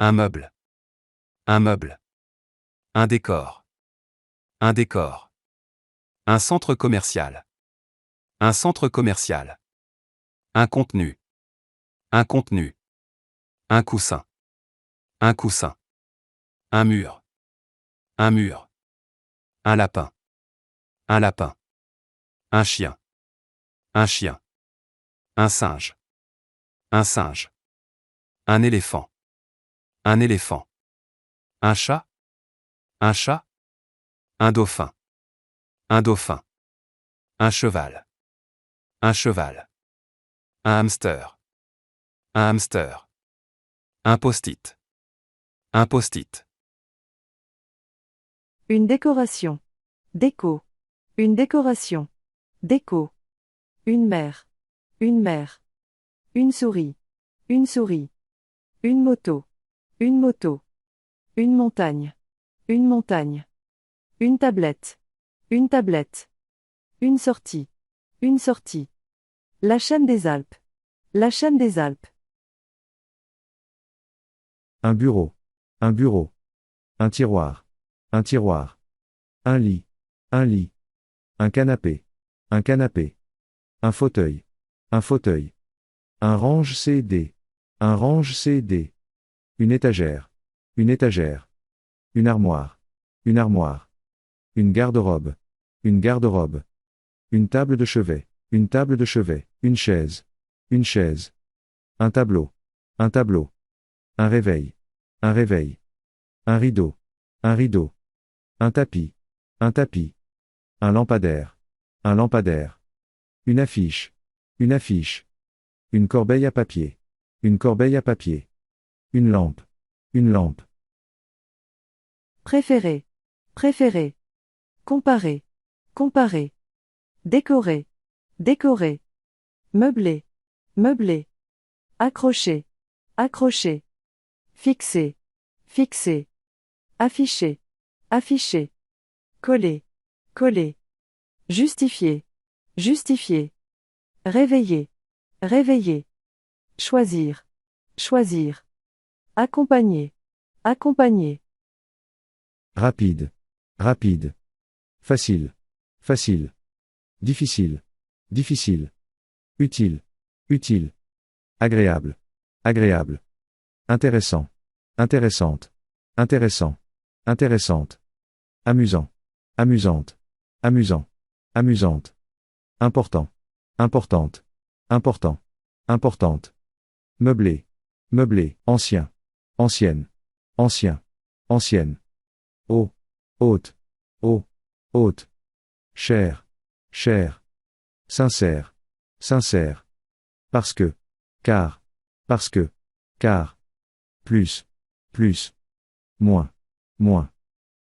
Un meuble. Un meuble. Un décor. Un décor. Un centre commercial. Un centre commercial. Un contenu. Un contenu. Un coussin. Un coussin. Un mur. Un mur. Un lapin. Un lapin. Un chien. Un chien. Un singe. Un singe. Un éléphant. Un éléphant. Un chat. Un chat. Un dauphin. Un dauphin. Un cheval. Un cheval. Un hamster. Un hamster. Un post-it. Un post-it. Une décoration. Déco. Une décoration. Déco. Une mère. Une mère. Une souris. Une souris. Une moto. Une moto. Une montagne. Une montagne. Une tablette. Une tablette. Une sortie. Une sortie. La chaîne des Alpes. La chaîne des Alpes. Un bureau. Un bureau. Un tiroir. Un tiroir. Un lit. Un lit. Un canapé. Un canapé. Un fauteuil. Un fauteuil. Un range CD. Un range CD. Une étagère. Une étagère. Une armoire. Une armoire. Une garde-robe. Une garde-robe. Une table de chevet. Une table de chevet. Une chaise. Une chaise. Un tableau. Un tableau. Un réveil. Un réveil. Un rideau. Un rideau. Un tapis. Un tapis. Un lampadaire. Un lampadaire. Une affiche. Une affiche. Une corbeille à papier. Une corbeille à papier. Une lampe. Une lampe. Préféré. Préféré. Comparer. Comparer. Décorer. Décorer. Meubler. Meubler. Accrocher. Accrocher. Fixer. Fixer. Afficher. Afficher. Coller. Coller. Justifier. Justifier. Réveiller. Réveiller. Choisir. Choisir. Accompagner. Accompagner. Rapide. Rapide. Facile. Facile. Difficile. Difficile. Utile. Utile. Agréable. Agréable. Intéressant. Intéressante. Intéressant. Intéressante. Amusant. Amusante. Amusant. Amusante. Important. Importante. Important. Importante. Meublé. Meublé. Ancien. Ancienne. Ancien. Ancienne. Haut. Haute. Haut. Haute. Cher. Cher. Sincère. Sincère. Parce que. Car. Parce que. Car. Plus. Plus. Moins. Moins.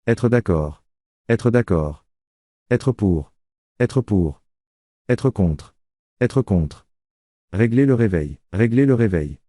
Être d'accord. Être d'accord. Être pour. Être pour. Être contre. Être contre. Régler le réveil. Régler le réveil.